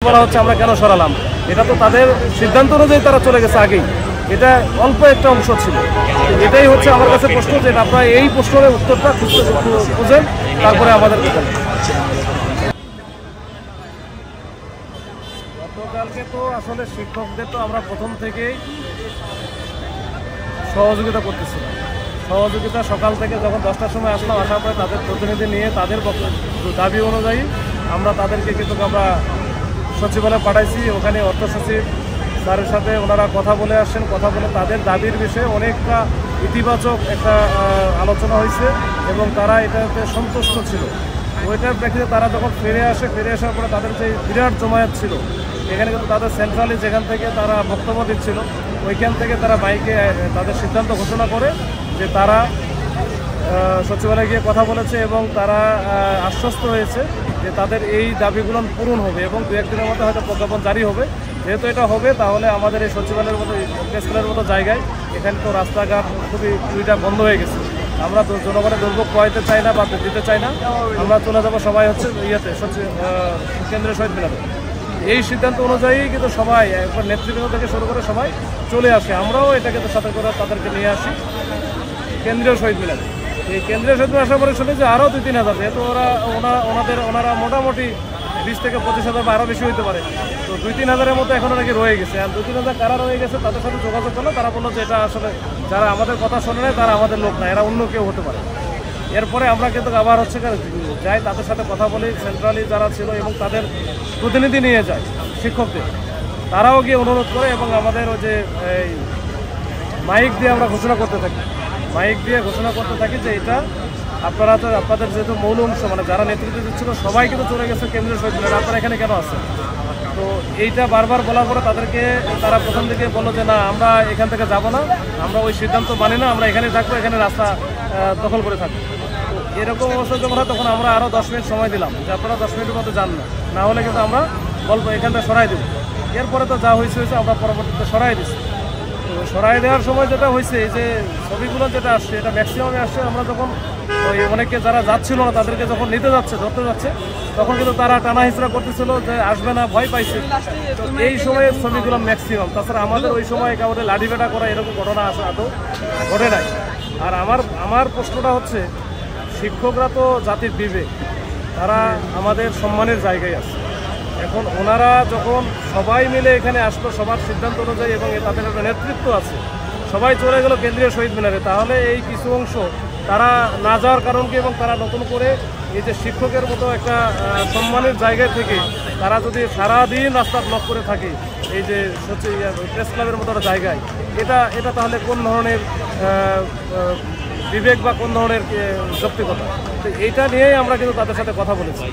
বলা হচ্ছে আমরা কেন সরালাম, এটা তো তাদের সিদ্ধান্ত অনুযায়ী তারা চলে গেছে আগেই, এটা অল্প একটা অংশ ছিল। এটাই হচ্ছে আমার কাছে প্রশ্ন, যে আপনারা এই প্রশ্নের উত্তরটা খুঁজেন, তারপরে আমাদের বলেন। গতকালকে তো আসলে শিক্ষকদের তো আমরা প্রথম থেকেই সহযোগিতা করতেছিলাম। সহযোগিতা সকাল থেকে যখন 10টার সময় আসলাম, আসার পরে তাদের প্রতিনিধি নিয়ে তাদের দাবি অনুযায়ী আমরা তাদেরকে কিন্তু আমরা সচিবালয়ে পাঠাইছি। ওখানে অর্থ সচিব স্যারের সাথে ওনারা কথা বলে আসছেন, কথা বলে তাদের দাবির বিষয়ে অনেকটা ইতিবাচক একটা আলোচনা হয়েছে এবং তারা এটাতে সন্তুষ্ট ছিল। ওইটার প্রেক্ষিতে তারা যখন ফিরে আসার পরে তাদের যে বিরাট জমায়েত ছিল, এখানে কিন্তু তাদের সেন্ট্রালি যেখান থেকে তারা বক্তব্য দিচ্ছিল, ওইখান থেকে তারা মাইকে তাদের সিদ্ধান্ত ঘোষণা করে যে তারা সচিবালয়ে গিয়ে কথা বলেছে এবং তারা আশ্বস্ত হয়েছে যে তাদের এই দাবিগুলো পূরণ হবে এবং দু একদিনের মধ্যে হয়তো প্রজ্ঞাপন জারি হবে। যেহেতু এটা হবে, তাহলে আমাদের এই সচিবালয়ের মতো প্রেস ক্লাবের মতো জায়গায় এখানে তো রাস্তাঘাট খুবই দুইটা বন্ধ হয়ে গেছে। আমরা তো জনগণের দুর্ভোগ পোহাইতে চাই না বা দিতে চাই না। আমরা চলে যাবো সবাই হচ্ছে ইয়েতে কেন্দ্রীয় শহীদ মিনারে। এই সিদ্ধান্ত অনুযায়ী কিন্তু সবাই একবার নেতৃবৃন্দ থেকে শুরু করে সবাই চলে আসে। আমরাও এটা কিন্তু সাথে করে তাদেরকে নিয়ে আসি কেন্দ্রীয় শহীদ মিনারে। এই কেন্দ্রীয় শহীদ মিনার আসার পরে শুনি যে আরও 2-3 হাজার, যেহেতু ওনারা মোটামুটি 20 থেকে 25 হাজার বা আরও বেশি হতে পারে। তো 2-3 হাজারের মতো এখনও নাকি রয়ে গেছে। আর 2-3 হাজার কারা রয়ে গেছে তাদের সাথে যোগাযোগ করলে তারা বললো যে এটা আসলে যারা আমাদের কথা শোনে না তারা আমাদের লোক না, এরা অন্য কেউ হতে পারে। এরপরে আমরা কিন্তু আবার হচ্ছে যাই তাদের সাথে কথা বলি, সেন্ট্রালি যারা ছিল এবং তাদের প্রতিনিধি নিয়ে যায় শিক্ষকদের, তারাও গিয়ে অনুরোধ করে এবং আমাদের ওই যে এই মাইক দিয়ে আমরা ঘোষণা করতে থাকি যে এটা আপনারা তো আপনাদের যেহেতু মৌল অংশ মানে যারা নেতৃত্ব দিচ্ছিল সবাই কিন্তু চলে গেছে কেন্দ্রীয় শহীদ মিনারে, আপনারা এখানে কেন আছেন? তো এইটা বারবার বলার পরে তারা প্রথম দিকে বললো যে না, আমরা এখান থেকে যাব না, আমরা ওই সিদ্ধান্ত মানি না, আমরা এখানে থাকবো, এখানে রাস্তা দখল করে থাকবো। তো এরকম অবস্থা যখন হয় তখন আমরা আরও 10 মিনিট সময় দিলাম যে আপনারা 10 মিনিটের মধ্যে যান না হলে কিন্তু আমরা বলবো এখানটা সরাই দেবো। এরপরে তো যা হয়েছে আমরা পরবর্তীতে সরাই দিচ্ছি। সরাই দেওয়ার সময় যেটা হয়েছে, এই যে ছবিগুলো যেটা আসছে এটা ম্যাক্সিমামে আসছে। আমরা যখন ওই অনেকে যারা যাচ্ছিল না তাদেরকে যখন ধরতে যাচ্ছে তখন কিন্তু তারা টানা হিচড়া করতেছিল যে আসবে না, ভয় পাইছে। তো এই সময়ে ছবিগুলো ম্যাক্সিমাম, তাছাড়া আমাদের ওই সময় কাউকে লাঠিপেটা করা এরকম ঘটনা আদৌ ঘটে নাই। আর আমার প্রশ্নটা হচ্ছে, শিক্ষকরা তো জাতির বিবেক, তারা আমাদের সম্মানের জায়গায় আছে। এখন ওনারা যখন সবাই মিলে এখানে আসলো সবার সিদ্ধান্ত অনুযায়ী এবং তাদের একটা নেতৃত্ব আছে, সবাই চলে গেল কেন্দ্রীয় শহীদ মিনারে, তাহলে এই কিছু অংশ তারা না যাওয়ার কারণ কি? এবং তারা নতুন করে এই যে শিক্ষকের মতো একটা সম্মানের জায়গায় থেকে তারা যদি সারাদিন রাস্তা ব্লক করে থাকে এই যে প্রেস ক্লাবের মতো একটা জায়গায়, এটা তাহলে কোন ধরনের বিবেক বা কোন ধরনের যৌক্তিকতা? তো এইটা নিয়েই আমরা কিন্তু তাদের সাথে কথা বলেছি।